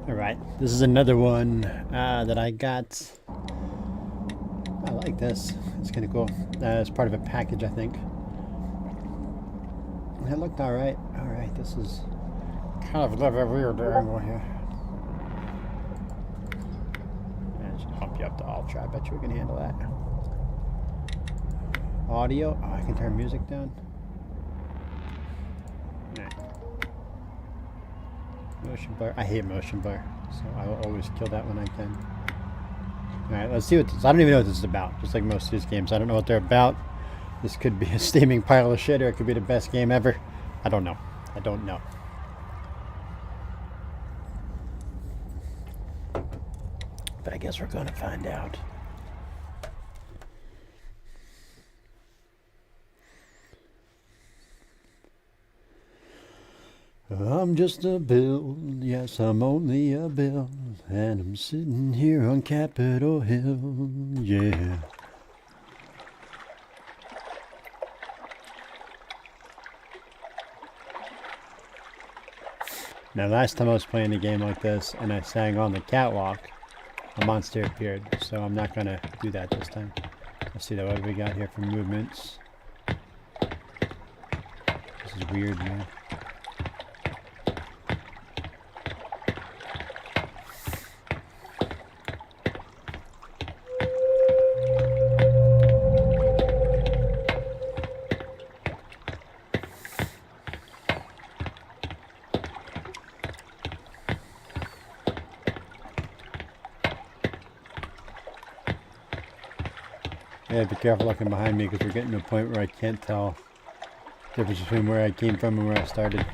Alright, this is another one that I got. I like this. It's kind of cool. It's part of a package, I think. It looked alright. Alright, this is kind of a weird angle here. That should bump you up to ultra. I bet you we can handle that. Audio. Oh, I can turn music down. Nah. Motion blur. I hate motion blur, so I will always kill that when I can. Alright, let's see what this. I don't even know what this is about. Just like most of these games, I don't know what they're about. This could be a steaming pile of shit, or it could be the best game ever. I don't know. I don't know. But I guess we're gonna find out. I'm just a bill, yes, I'm only a bill, and I'm sitting here on Capitol Hill, yeah. Now, last time I was playing a game like this and I sang on the catwalk, a monster appeared, so I'm not gonna do that this time. Let's see what we got here for movements. This is weird, man. Yeah, be careful looking behind me because we're getting to a point where I can't tell the difference between where I came from and where I started.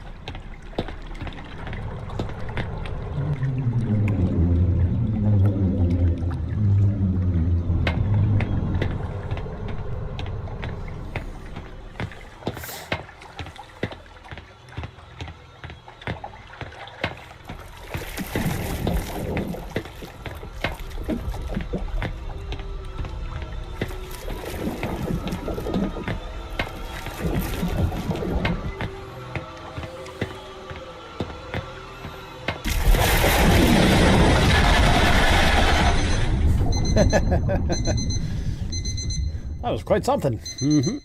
That was quite something. Mm-hmm.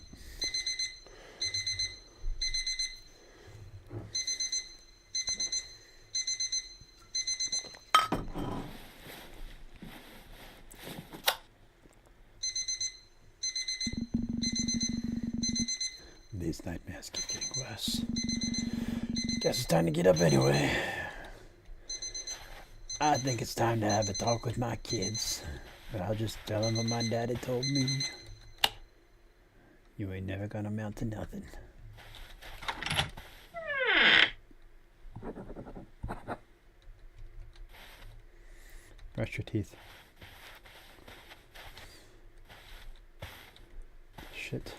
These nightmares keep getting worse. Guess it's time to get up anyway. I think it's time to have a talk with my kids. But I'll just tell them what my daddy told me. You ain't never gonna amount to nothing. Brush your teeth. Shit.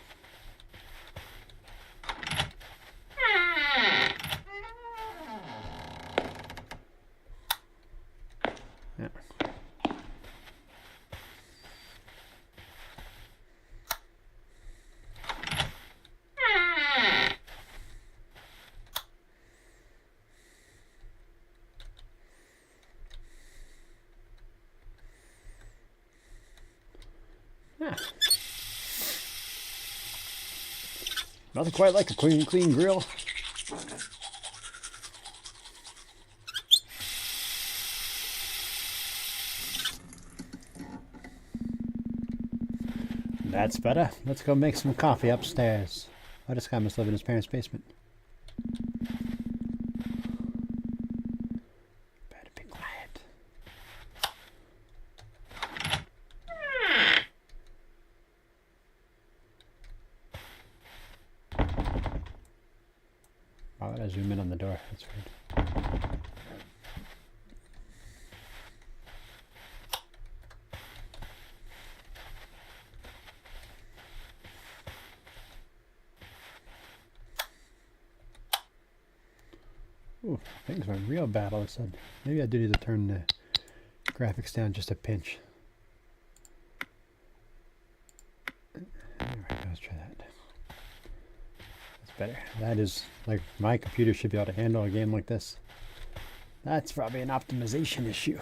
Yeah. Yeah. Nothing quite like a clean grill. That's better. Let's go make some coffee upstairs. Oh, this guy must live in his parents' basement. Better be quiet. Why would I zoom in on the door? That's weird. Ooh, things went real bad all of a sudden. Maybe I do need to turn the graphics down just a pinch. Alright, let's try that. That's better. That is, like, my computer should be able to handle a game like this. That's probably an optimization issue.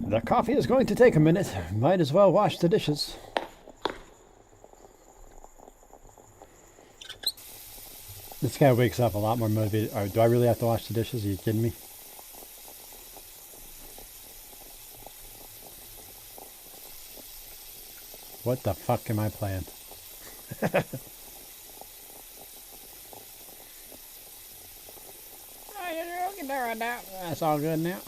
The coffee is going to take a minute. Might as well wash the dishes. This guy wakes up a lot more motivated. Oh, do I really have to wash the dishes? Are you kidding me? What the fuck am I playing? That's all good now.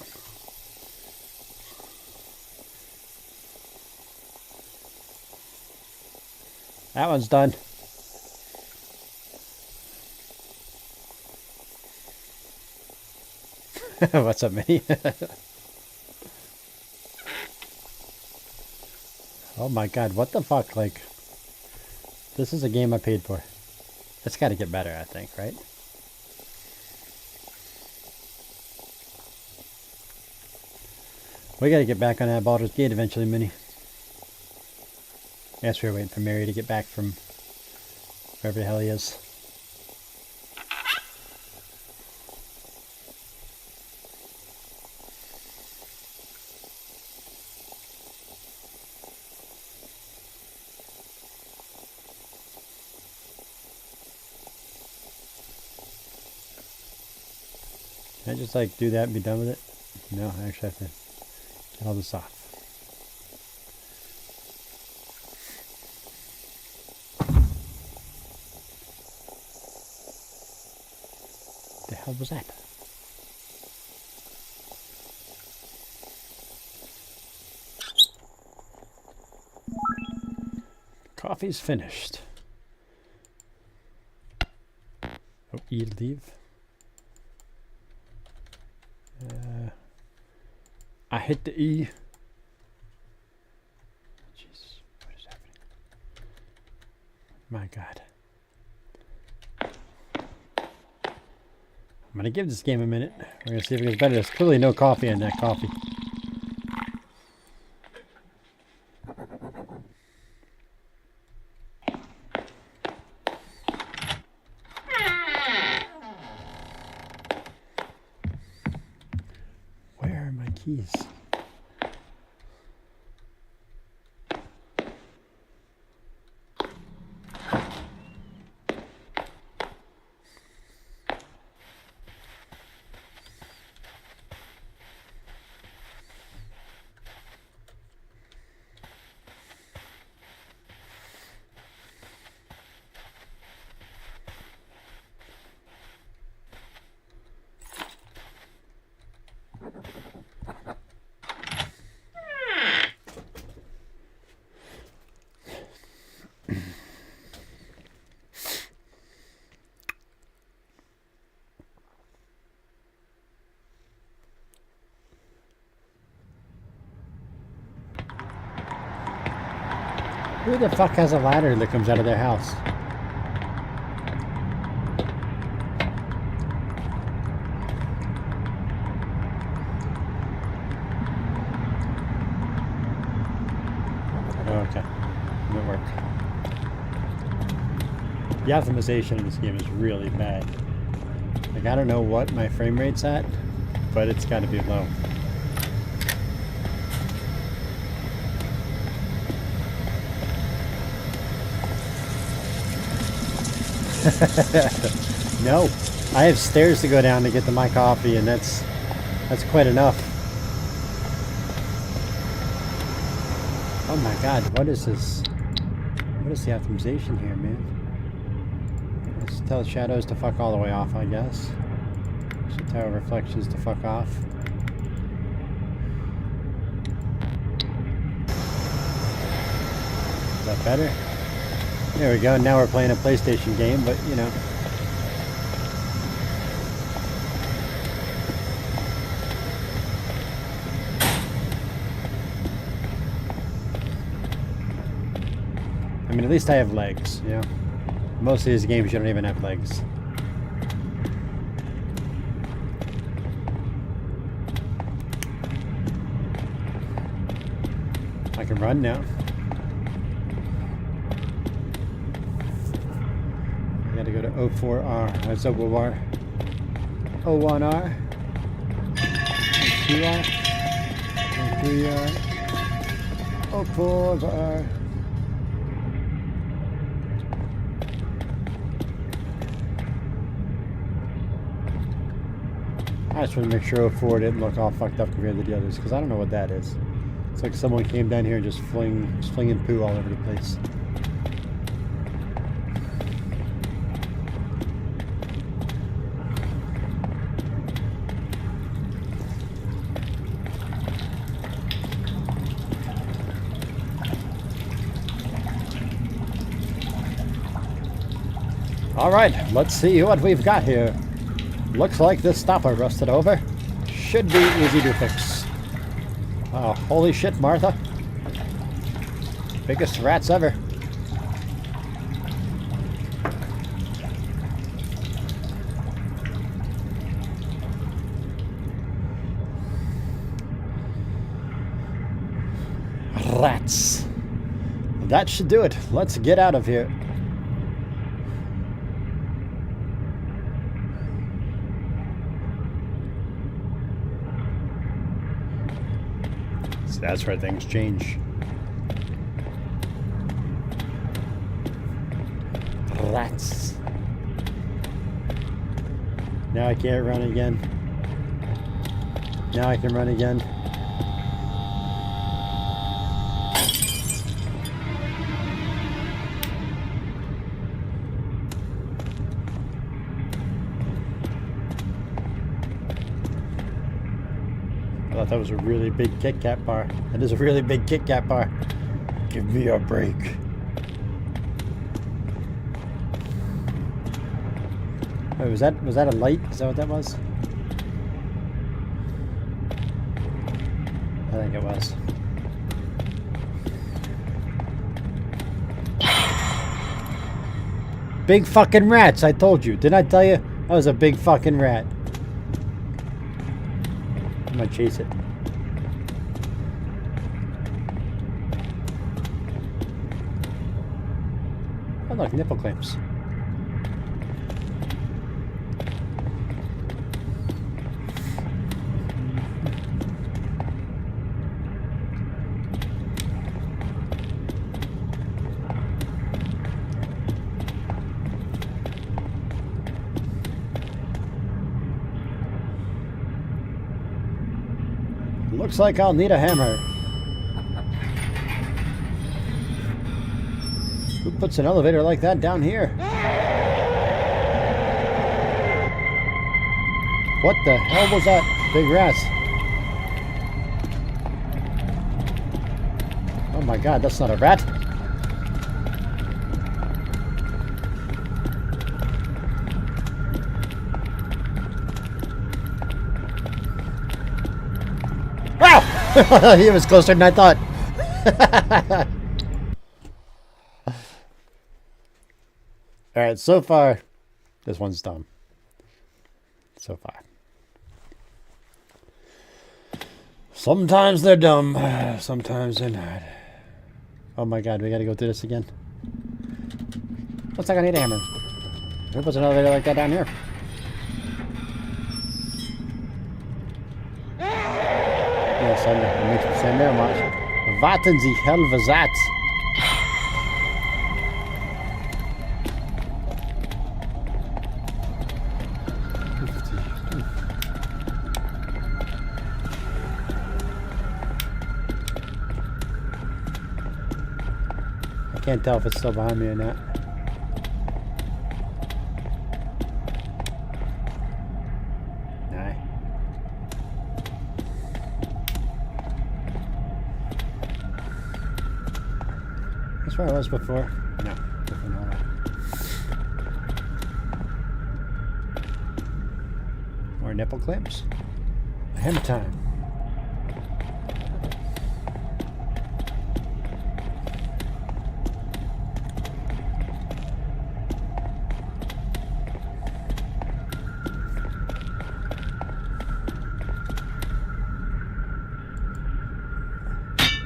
That one's done. What's up, Minnie? Oh my god, what the fuck? Like, this is a game I paid for. It's gotta get better, I think, right? We gotta get back on that Baldur's Gate eventually, Minnie. Yes, we were waiting for Mary to get back from wherever the hell he is. Can I just like do that and be done with it? No, I actually have to get all this off. The hell was that? Coffee's finished. Oh, E to leave. I hit the E. Jesus, what is happening? My God. I'm gonna give this game a minute. We're gonna see if it gets better. There's clearly no coffee in that coffee. Where are my keys? Who the fuck has a ladder that comes out of their house? Okay, it worked. The optimization in this game is really bad. Like, I don't know what my frame rate's at, but it's got to be low. No, I have stairs to go down to get to my coffee, and that's quite enough. Oh my God, what is this? What is the optimization here, man? Let's tell shadows to fuck all the way off, I guess. Should tell reflections to fuck off. Is that better? There we go, now we're playing a PlayStation game, but you know. I mean, at least I have legs, you know? Most of these games, you don't even have legs. I can run now. I gotta go to 04R. That's 04R. 01R. 02R. 03R. 04R. I just want to make sure 04 didn't look all fucked up compared to the others, because I don't know what that is. It's like someone came down here and just flinging poo all over the place. Alright, let's see what we've got here. Looks like this stopper rusted over. Should be easy to fix. Oh, holy shit, Martha. Biggest rats ever. Rats. That should do it. Let's get out of here. That's where things change. Rats. Now I can't run again. Now I can run again. I thought that was a really big Kit Kat bar. That is a really big Kit Kat bar. Give me a break. Oh, was that a light? Is that what that was? I think it was. Big fucking rats, I told you. Didn't I tell you? That was a big fucking rat. I'm gonna chase it. Oh look, nipple clamps. Looks like I'll need a hammer. Who puts an elevator like that down here? What the hell was that? Big rats. Oh my god, that's not a rat. He was closer than I thought. Alright, so far, this one's dumb. So far. Sometimes they're dumb, sometimes they're not. Oh my god, we gotta go through this again. Looks like I need a hammer. Who puts an elevator like that down here? Niks zijn meer, maar warten Sie halve zat. I can't tell if it's still behind me or not. That's where I was before. No, different order. More nipple clamps. Hammer time.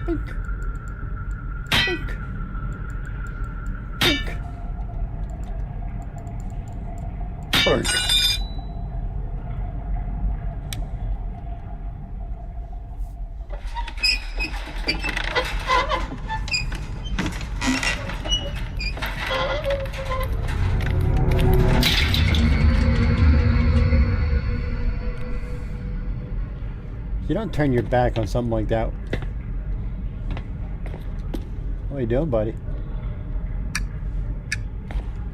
Pink. Pink. Pink. Pink. You don't turn your back on something like that. What are you doing, buddy?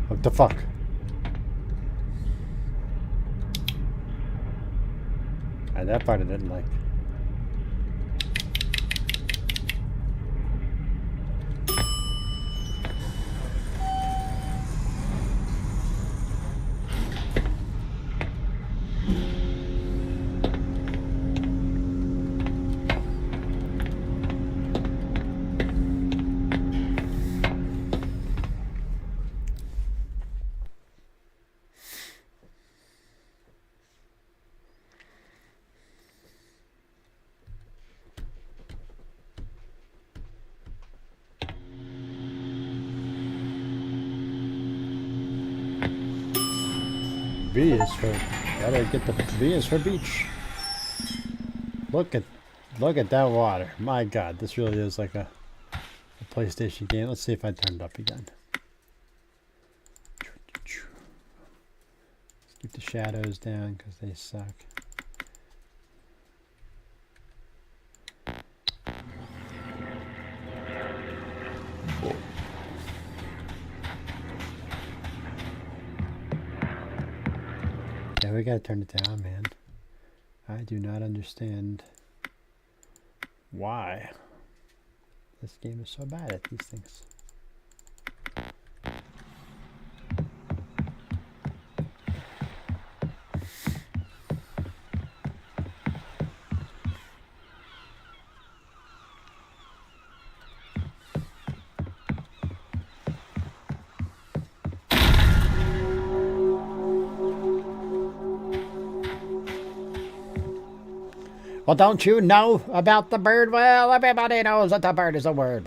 What the fuck? That part I didn't like. B is for, gotta get the B is for beach. Look at that water. My God, this really is like a PlayStation game. Let's see if I turn it up again. Let's keep the shadows down because they suck. Yeah, we gotta turn it down, man. I do not understand why this game is so bad at these things. Well, don't you know about the bird? Well, everybody knows that the bird is a word.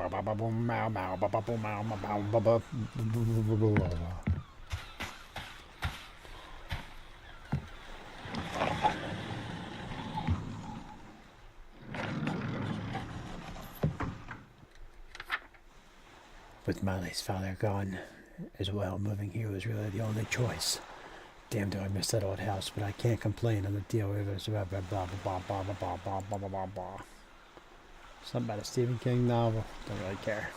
With Molly's father gone as well, moving here was really the only choice. Damn, do I miss that old house, but I can't complain on the deal with it. Something about a Stephen King novel. Don't really care.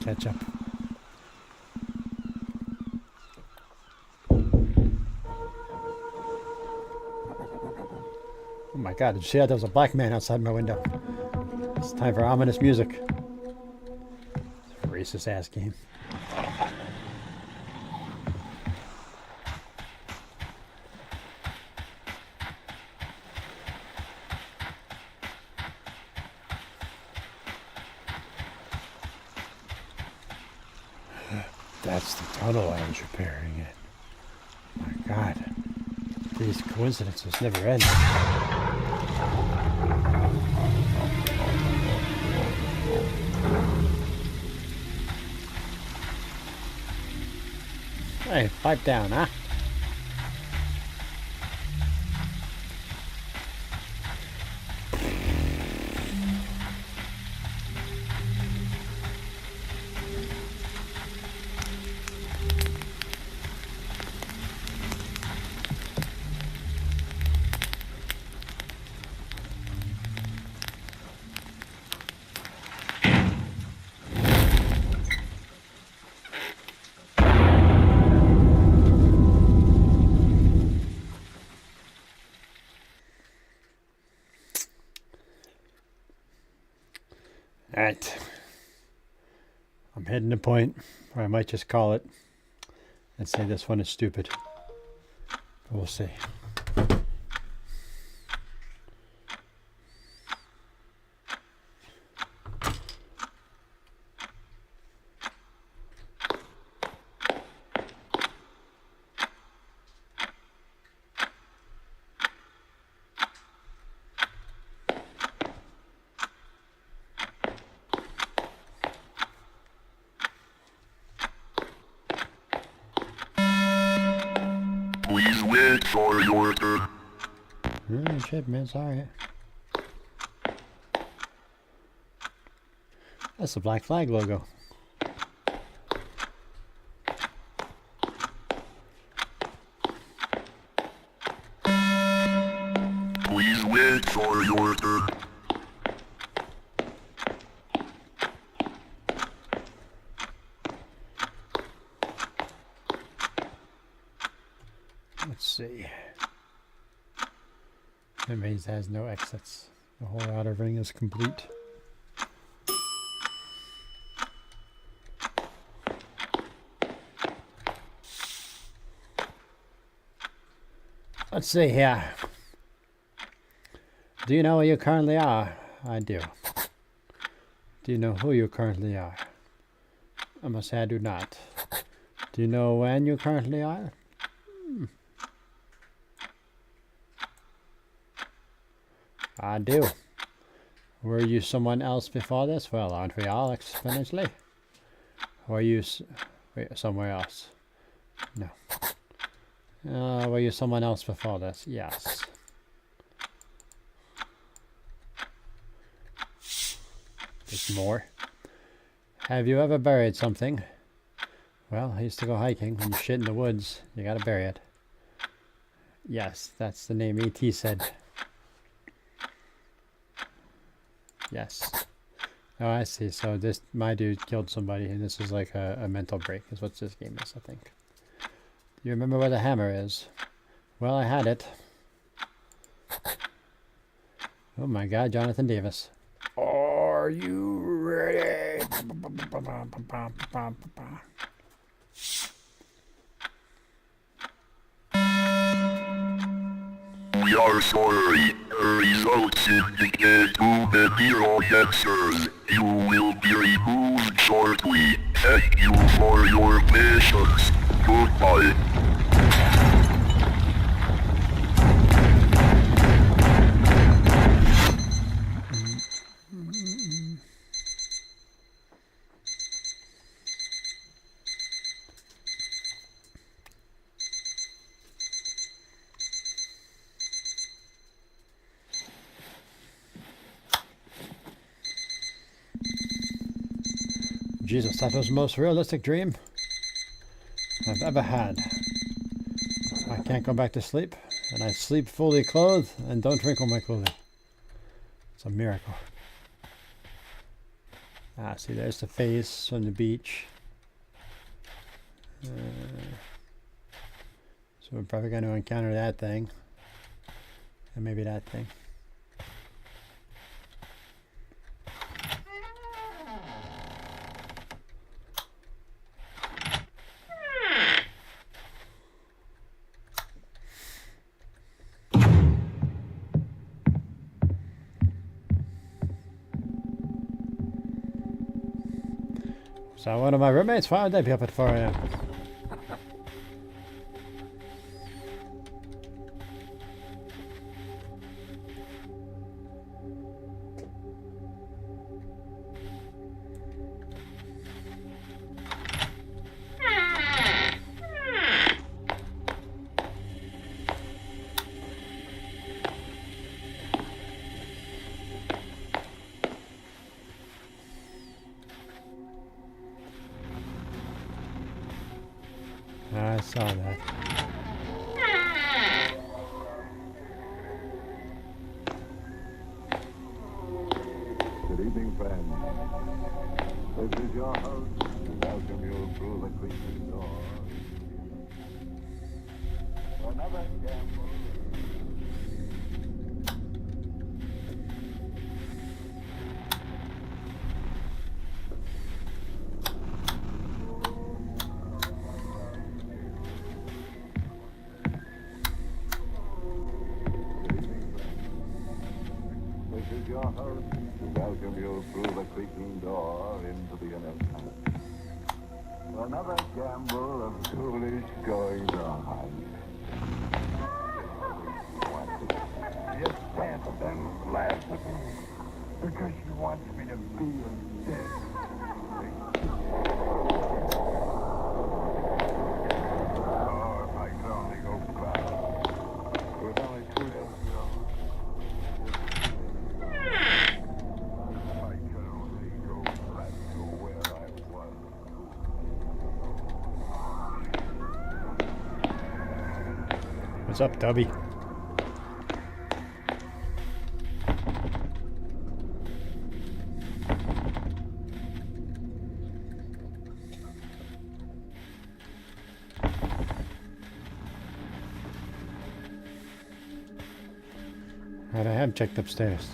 Catch up. Oh my God, did you see that? There was a black man outside my window. It's time for ominous music. It's a racist ass game. That's the tunnel I was repairing it. My God. These coincidences never end. Hey, pipe down, huh? Alright. I'm hitting a point, or I might just call it and say this one is stupid. But we'll see. Please wait for your turn. Oh shit, man, sorry. That's the Black Flag logo. Please wait for your turn. Let's see. That maze has no exits. The whole outer ring is complete. Let's see here. Do you know where you currently are? I do. Do you know who you currently are? I must say I do not. Do you know when you currently are? I do. Were you someone else before this? Well, aren't we all exponentially? Or are you wait, somewhere else? No. Were you someone else before this? Yes. There's more. Have you ever buried something? Well, I used to go hiking. When you shit in the woods, you gotta bury it. Yes, that's the name E.T. said. Yes. Oh, I see. So this, my dude killed somebody, and this is like a mental break, is what this game is, I think. Do you remember where the hammer is? Well, I had it. Oh my God, Jonathan Davis. Are you ready? We are sorry. Results indicate too many wrong answers. You will be removed shortly. Thank you for your patience. Goodbye. Jesus, that was the most realistic dream I've ever had. I can't go back to sleep, and I sleep fully clothed and don't wrinkle my clothing. It's a miracle. Ah, see, there's the face on the beach. So we're probably going to encounter that thing. And maybe that thing. So one of my roommates, why would they be up at 4 a.m.? I saw that. Good evening, friends. This is your host to welcome you through the creaking door. For another gamble. your host to welcome you through the creaking door into the inner sanctum. Another gamble of foolish goings on. You dance and laugh at me because she wants me to feel dead. Oh, if I could only go back. With only 2 days to go. If I could only go back to where I was. What's up, Dubby? Right, I have checked upstairs.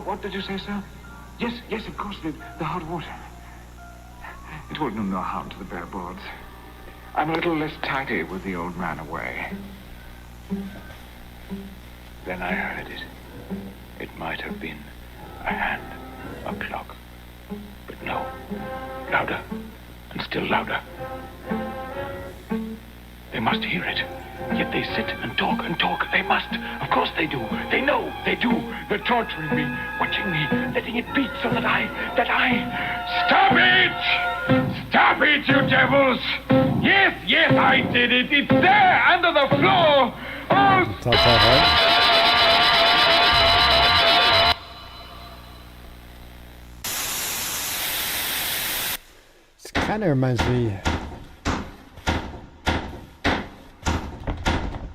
What did you say, sir? Yes, of course, the hot water. It will do no harm to the bare boards. I'm a little less tidy with the old man away. Then I heard it. It might have been a hand, a clock. But no. Louder, and still louder. They must hear it. Yet they sit and talk and talk. They must. Of course they do. They know. They do. They're torturing me, watching me, letting it beat so that I... Stop it! Stop it, you devils! Yes, I did it. It's there, under the floor. Oh, That's all right. This kind of reminds me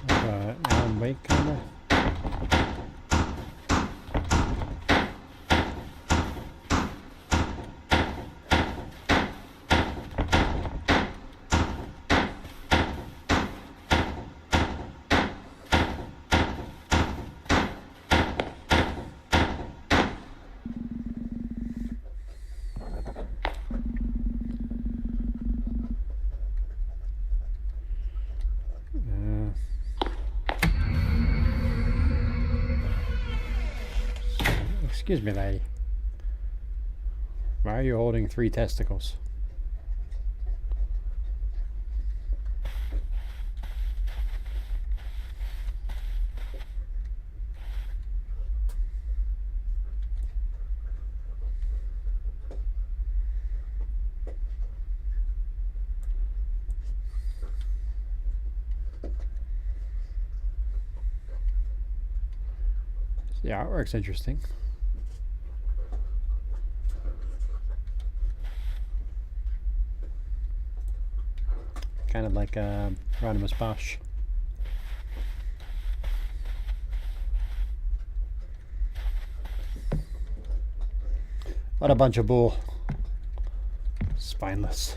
of Alan Wake, kind of. Excuse me, lady. Why are you holding 3 testicles? The artwork's interesting. Kind of like Rodimus Bosch. What a bunch of bull. Spineless.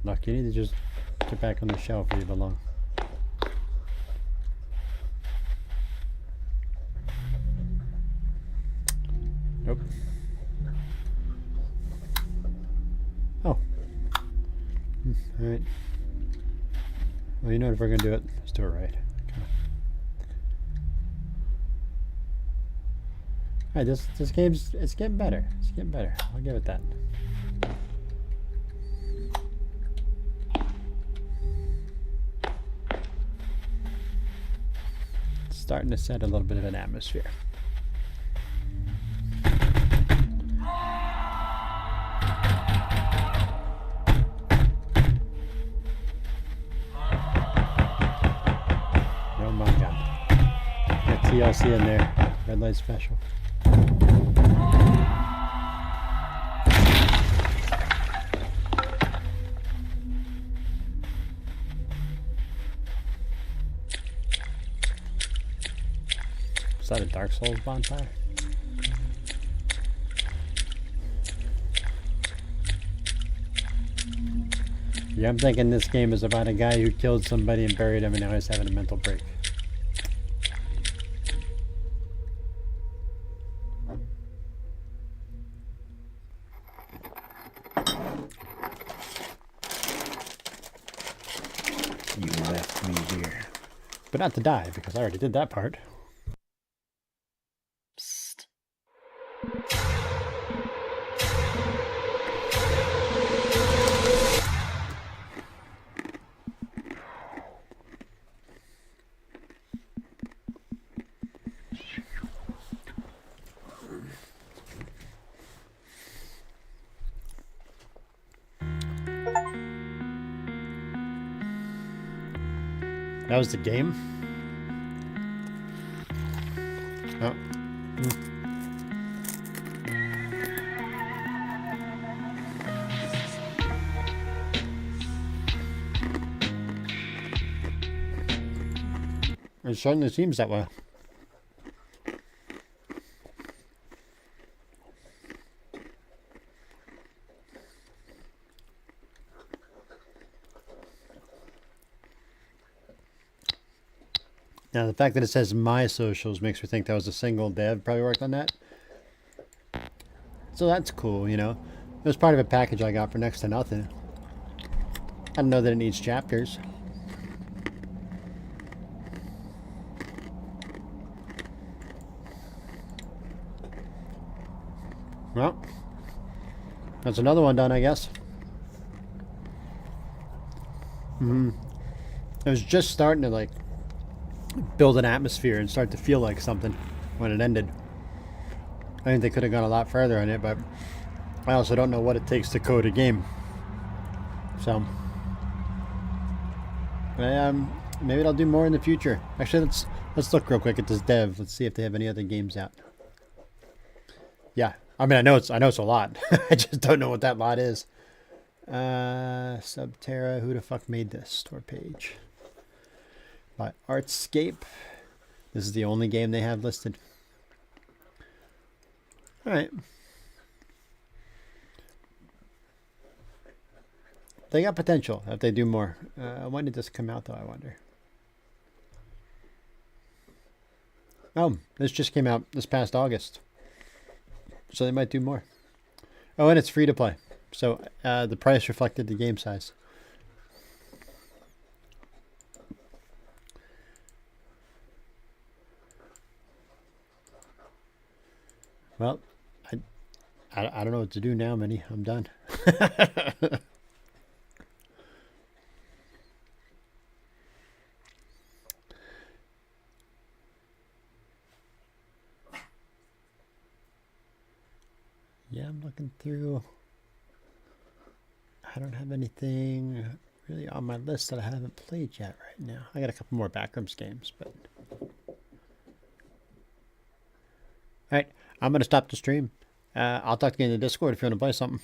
Look, you need to just get back on the shelf where you belong. Nope. Oh. Alright. Well, you know, if we're gonna do it, let's do it right. Alright, this game's, it's getting better. It's getting better. I'll give it that. Starting to set a little bit of an atmosphere. Oh my god. Got TLC in there. Red light special. Is that a Dark Souls bonfire? Yeah, I'm thinking this game is about a guy who killed somebody and buried him and now he's having a mental break. You left me here. But not to die, because I already did that part. Psst. That was the game? Oh. It certainly seems that way. Now, the fact that it says my socials makes me think that was a single dev probably worked on that. So that's cool, you know. It was part of a package I got for next to nothing. I don't know that it needs chapters. Well, that's another one done, I guess. It was just starting to, like, build an atmosphere and start to feel like something when it ended. I think they could have gone a lot further on it, but I also don't know what it takes to code a game. So, maybe I'll do more in the future. Actually, let's look real quick at this dev. Let's see if they have any other games out. Yeah, I mean, I know it's a lot. I just don't know what that lot is. Terra, who the fuck made this store page? By Artscape. This is the only game they have listed. Alright. They got potential if they do more. When did this come out, though, I wonder? Oh, this just came out this past August. So they might do more. Oh, and it's free to play. So the price reflected the game size. Well, I don't know what to do now, Minnie. I'm done. Yeah, I'm looking through. I don't have anything really on my list that I haven't played yet right now. I got a couple more Backrooms games, but... Alright, I'm going to stop the stream. I'll talk to you in the Discord if you want to play something.